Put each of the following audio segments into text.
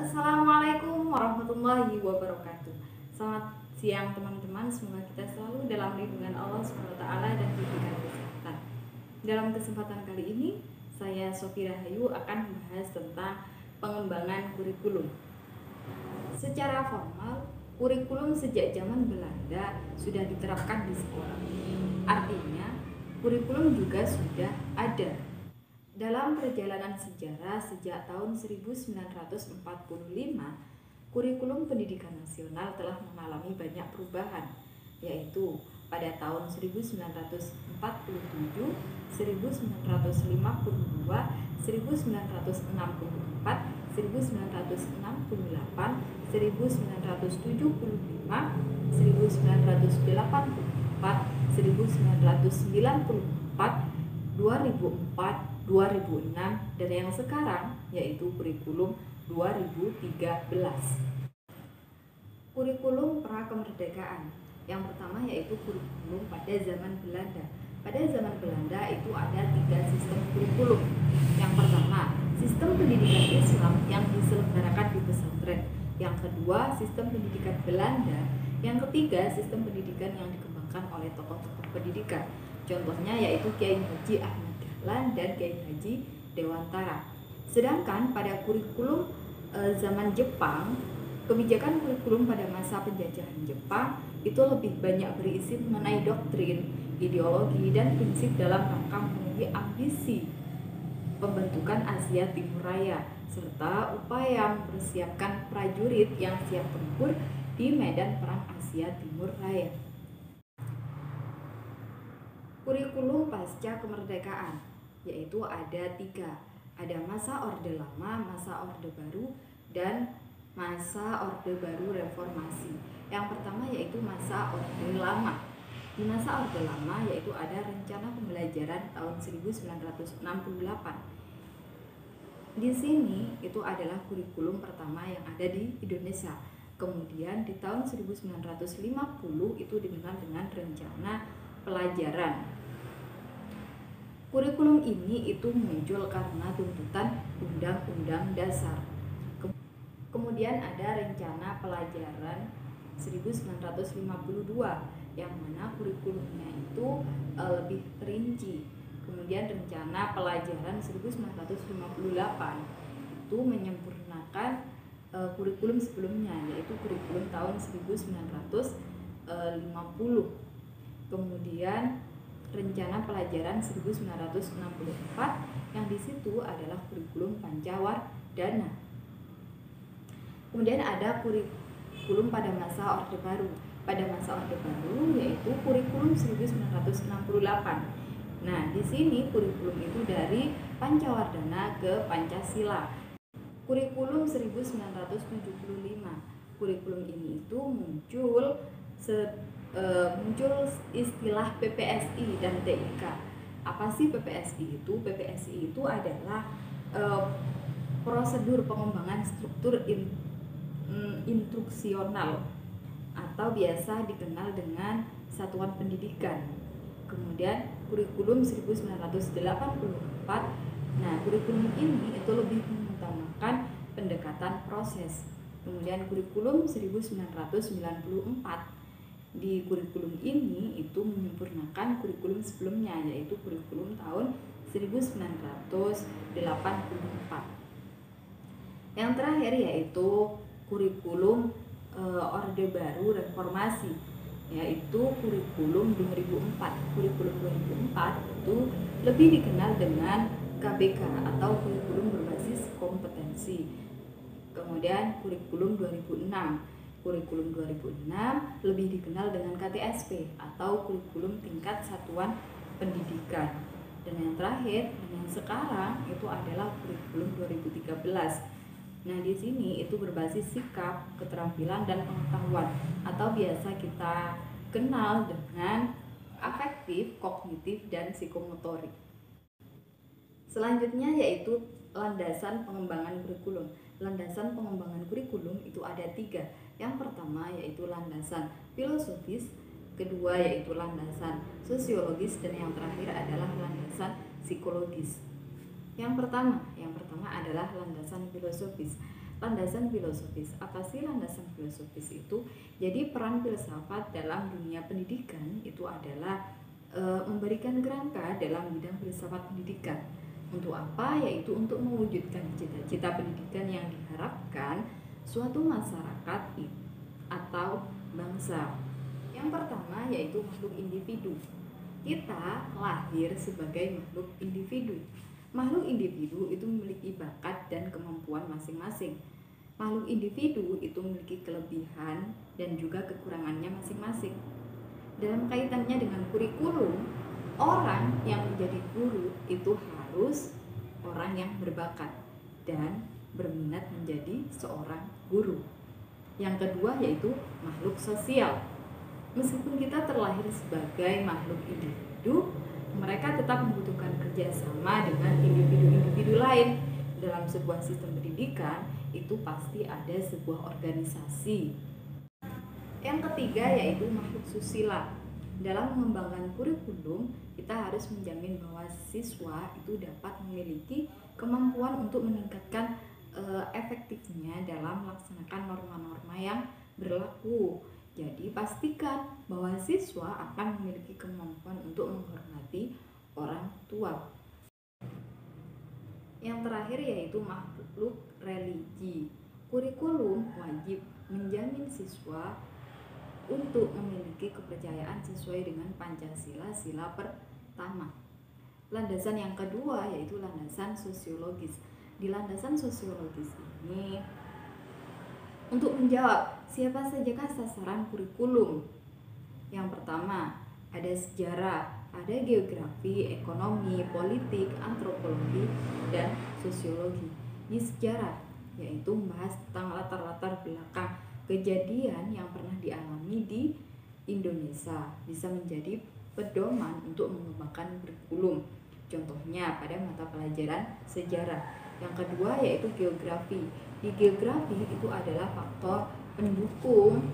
Assalamualaikum warahmatullahi wabarakatuh. Selamat siang teman-teman, semoga kita selalu dalam lindungan Allah SWT dan diberikan kesehatan. Dalam kesempatan kali ini, saya Sofi Rahayu akan membahas tentang pengembangan kurikulum. Secara formal, kurikulum sejak zaman Belanda sudah diterapkan di sekolah. Artinya, kurikulum juga sudah ada. Dalam perjalanan sejarah sejak tahun 1945, kurikulum pendidikan nasional telah mengalami banyak perubahan, yaitu pada tahun 1947, 1952, 1964, 1968, 1975, 1984, 1994, 2004, 2006, dan yang sekarang yaitu kurikulum 2013. Kurikulum pra-kemerdekaan. Yang pertama yaitu kurikulum pada zaman Belanda. Pada zaman Belanda itu ada 3 sistem kurikulum. Yang pertama, sistem pendidikan Islam yang diselenggarakan di pesantren. Yang kedua, sistem pendidikan Belanda. Yang ketiga, sistem pendidikan yang dikembangkan oleh tokoh-tokoh pendidikan. Contohnya yaitu Kiai Haji Ahmad Dahlan dan Kiai Haji Dewantara. Sedangkan pada kurikulum zaman Jepang, kebijakan kurikulum pada masa penjajahan Jepang itu lebih banyak berisi mengenai doktrin, ideologi, dan prinsip dalam rangka memenuhi ambisi pembentukan Asia Timur Raya, serta upaya mempersiapkan prajurit yang siap tempur di medan perang Asia Timur Raya. Kurikulum pasca kemerdekaan yaitu ada 3. Ada masa Orde Lama, masa Orde Baru, dan masa Orde Baru Reformasi. Yang pertama yaitu masa Orde Lama. Di masa Orde Lama yaitu ada rencana pembelajaran tahun 1968. Di sini itu adalah kurikulum pertama yang ada di Indonesia. Kemudian di tahun 1950 itu dikenal dengan rencana pelajaran. Kurikulum ini itu muncul karena tuntutan Undang-Undang Dasar. Kemudian ada rencana pelajaran 1952 yang mana kurikulumnya itu lebih rinci. Kemudian rencana pelajaran 1958 itu menyempurnakan kurikulum sebelumnya, yaitu kurikulum tahun 1950. Kemudian rencana pelajaran 1964 yang di situ adalah kurikulum Pancawardhana. Kemudian ada kurikulum pada masa Orde Baru. Pada masa Orde Baru yaitu kurikulum 1968. Nah, di sini kurikulum itu dari Pancawardhana ke Pancasila. Kurikulum 1975. Kurikulum ini itu muncul istilah PPSI dan TIK. Apa sih PPSI itu? PPSI itu adalah prosedur pengembangan struktur instruksional atau biasa dikenal dengan satuan pendidikan. Kemudian kurikulum 1984. Nah, kurikulum ini itu lebih mengutamakan pendekatan proses. Kemudian kurikulum 1994. Di kurikulum ini itu menyempurnakan kurikulum sebelumnya, yaitu kurikulum tahun 1984. Yang terakhir yaitu kurikulum Orde Baru Reformasi, yaitu kurikulum 2004. Kurikulum 2004 itu lebih dikenal dengan KBK atau kurikulum berbasis kompetensi. Kemudian kurikulum 2006. Kurikulum 2006 lebih dikenal dengan KTSP atau kurikulum tingkat satuan pendidikan. Dan yang terakhir dan yang sekarang itu adalah kurikulum 2013. Nah, di sini itu berbasis sikap, keterampilan, dan pengetahuan atau biasa kita kenal dengan afektif, kognitif, dan psikomotorik. Selanjutnya yaitu landasan pengembangan kurikulum. Landasan pengembangan kurikulum itu ada 3. Yang pertama yaitu landasan filosofis, kedua yaitu landasan sosiologis, dan yang terakhir adalah landasan psikologis. Yang pertama adalah landasan filosofis. Landasan filosofis. Apa sih landasan filosofis itu? Jadi peran filsafat dalam dunia pendidikan itu adalah memberikan kerangka dalam bidang filsafat pendidikan. Untuk apa? Yaitu untuk mewujudkan cita-cita pendidikan yang diharapkan suatu masyarakat atau bangsa. Yang pertama yaitu makhluk individu. Kita lahir sebagai makhluk individu. Makhluk individu itu memiliki bakat dan kemampuan masing-masing. Makhluk individu itu memiliki kelebihan dan juga kekurangannya masing-masing. Dalam kaitannya dengan kurikulum, orang yang menjadi guru itu harus orang yang berbakat dan berminat menjadi seorang guru. Yang kedua yaitu makhluk sosial. Meskipun kita terlahir sebagai makhluk individu, mereka tetap membutuhkan kerjasama dengan individu-individu lain. Dalam sebuah sistem pendidikan, itu pasti ada sebuah organisasi. Yang ketiga yaitu makhluk susila. Dalam mengembangkan kurikulum, kita harus menjamin bahwa siswa itu dapat memiliki kemampuan untuk meningkatkan efektifnya dalam melaksanakan norma-norma yang berlaku. Jadi pastikan bahwa siswa akan memiliki kemampuan untuk menghormati orang tua. Yang terakhir yaitu makhluk religi. Kurikulum wajib menjamin siswa untuk memiliki kepercayaan sesuai dengan Pancasila sila pertama. Landasan yang kedua yaitu landasan sosiologis. Di landasan sosiologis ini untuk menjawab siapa sajakah sasaran kurikulum. Yang pertama ada sejarah, ada geografi, ekonomi, politik, antropologi, dan sosiologi. Di sejarah yaitu membahas tentang latar-latar belakang kejadian yang pernah dialami di Indonesia, bisa menjadi pedoman untuk mengembangkan kurikulum. Contohnya pada mata pelajaran sejarah. Yang kedua yaitu geografi. Di geografi itu adalah faktor pendukung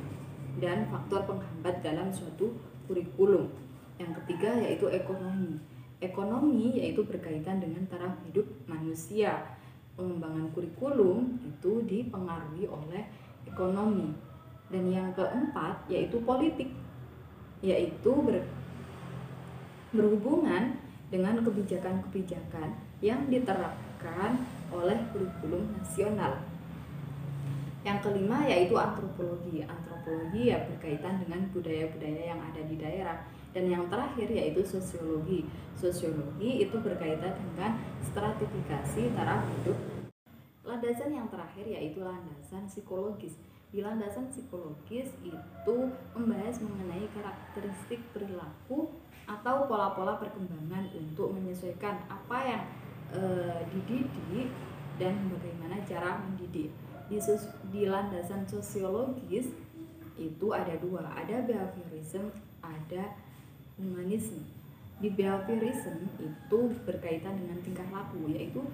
dan faktor penghambat dalam suatu kurikulum. Yang ketiga yaitu ekonomi. Ekonomi yaitu berkaitan dengan taraf hidup manusia. Pengembangan kurikulum itu dipengaruhi oleh ekonomi. Dan yang keempat yaitu politik, yaitu berhubungan dengan kebijakan-kebijakan yang diterapkan oleh kurikulum nasional. Yang kelima yaitu antropologi. Antropologi ya berkaitan dengan budaya-budaya yang ada di daerah. Dan yang terakhir yaitu sosiologi. Sosiologi itu berkaitan dengan stratifikasi taraf hidup. Landasan yang terakhir yaitu landasan psikologis. Di landasan psikologis itu membahas mengenai karakteristik perilaku atau pola-pola perkembangan untuk menyesuaikan apa yang dididik dan bagaimana cara mendidik. Di landasan sosiologis itu ada dua, ada behaviorism, ada humanisme. Di behaviorism itu berkaitan dengan tingkah laku, yaitu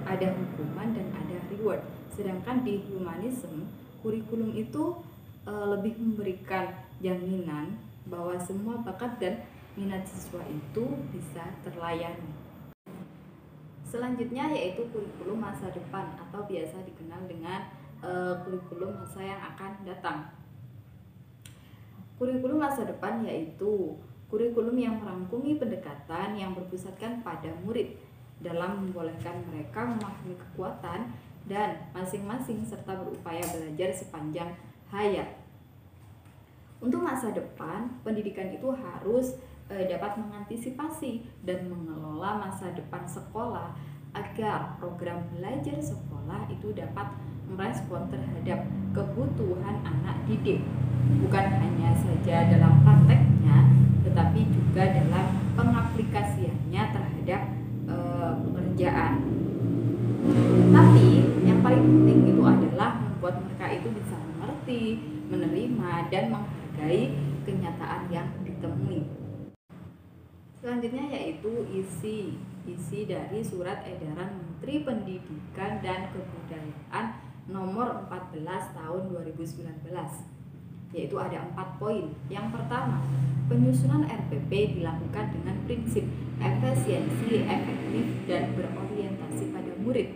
ada hukuman dan ada reward. Sedangkan di humanisme, kurikulum itu lebih memberikan jaminan bahwa semua bakat dan minat siswa itu bisa terlayani. Selanjutnya yaitu kurikulum masa depan atau biasa dikenal dengan kurikulum masa yang akan datang. Kurikulum masa depan yaitu kurikulum yang merangkumi pendekatan yang berpusatkan pada murid dalam membolehkan mereka memahami kekuatan dan masing-masing serta berupaya belajar sepanjang hayat. Untuk masa depan, pendidikan itu harus dapat mengantisipasi dan mengelola masa depan sekolah agar program belajar sekolah itu dapat merespon terhadap kebutuhan anak didik, bukan hanya saja dalam prakteknya tetapi juga dalam pengaplikasiannya terhadap pekerjaan. Tapi yang paling penting itu adalah membuat mereka itu bisa mengerti, menerima dan menghargai kenyataan yang ditemui. Selanjutnya yaitu isi dari Surat Edaran Menteri Pendidikan dan Kebudayaan nomor 14 tahun 2019, yaitu ada 4 poin. Yang pertama, penyusunan RPP dilakukan dengan prinsip efisiensi, efektif, dan berorientasi pada murid.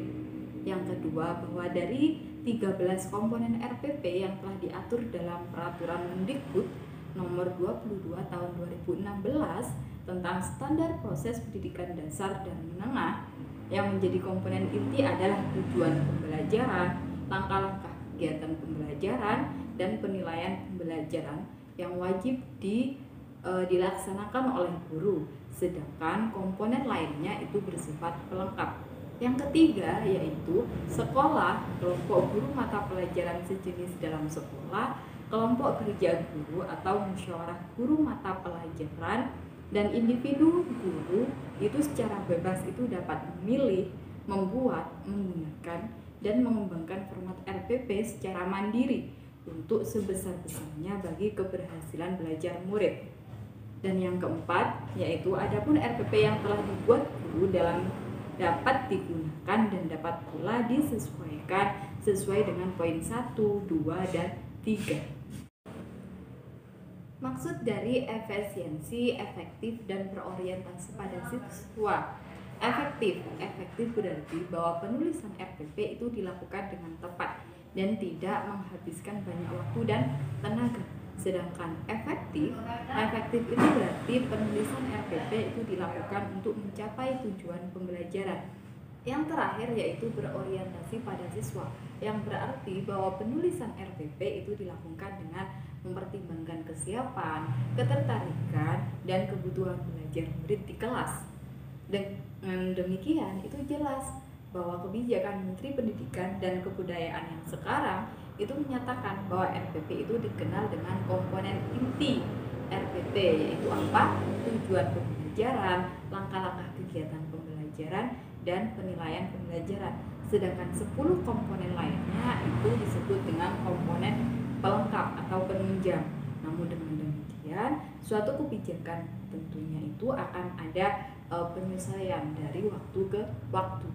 Yang kedua, bahwa dari 13 komponen RPP yang telah diatur dalam Peraturan Mendikbud nomor 22 tahun 2016 tentang standar proses pendidikan dasar dan menengah, yang menjadi komponen inti adalah tujuan pembelajaran, langkah-langkah kegiatan pembelajaran, dan penilaian pembelajaran yang wajib dilaksanakan oleh guru, sedangkan komponen lainnya itu bersifat pelengkap. Yang ketiga yaitu sekolah, kelompok guru mata pelajaran sejenis dalam sekolah, kelompok kerja guru atau musyawarah guru mata pelajaran, dan individu guru itu secara bebas itu dapat memilih, membuat, menggunakan, dan mengembangkan format RPP secara mandiri untuk sebesar-besarnya bagi keberhasilan belajar murid. Dan yang keempat yaitu adapun RPP yang telah dibuat guru dapat digunakan dan dapat pula disesuaikan sesuai dengan poin 1, 2, dan 3. Maksud dari efisiensi, efektif, dan berorientasi pada siswa. Efektif berarti bahwa penulisan RPP itu dilakukan dengan tepat dan tidak menghabiskan banyak waktu dan tenaga. Sedangkan efektif itu berarti penulisan RPP itu dilakukan untuk mencapai tujuan pembelajaran. Yang terakhir yaitu berorientasi pada siswa, yang berarti bahwa penulisan RPP itu dilakukan dengan mempertimbangkan kesiapan, ketertarikan, dan kebutuhan belajar murid di kelas. Dengan demikian itu jelas bahwa kebijakan Menteri Pendidikan dan Kebudayaan yang sekarang itu menyatakan bahwa RPP itu dikenal dengan komponen inti RPP, yaitu apa? Tujuan pembelajaran, langkah-langkah kegiatan pembelajaran, dan penilaian pembelajaran. Sedangkan 10 komponen lainnya itu disebut dengan komponen pelengkap atau penunjang. Namun dengan demikian, suatu kebijakan tentunya itu akan ada penyesuaian dari waktu ke waktu.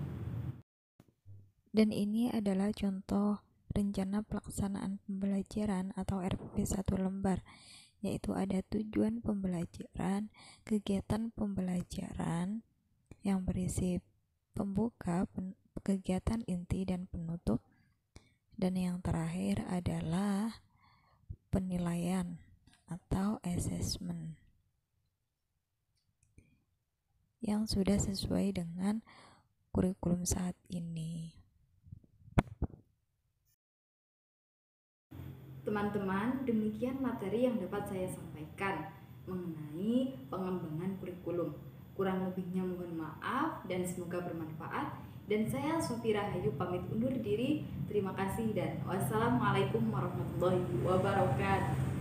Dan ini adalah contoh rencana pelaksanaan pembelajaran atau RPP 1 lembar, yaitu ada tujuan pembelajaran, kegiatan pembelajaran yang berisi pembuka, kegiatan inti, dan penutup, dan yang terakhir adalah penilaian atau assessment yang sudah sesuai dengan kurikulum saat ini. Teman-teman, demikian materi yang dapat saya sampaikan mengenai pengembangan kurikulum. Kurang lebihnya mohon maaf dan semoga bermanfaat. Dan saya Sofi Rahayu pamit undur diri. Terima kasih dan wassalamualaikum warahmatullahi wabarakatuh.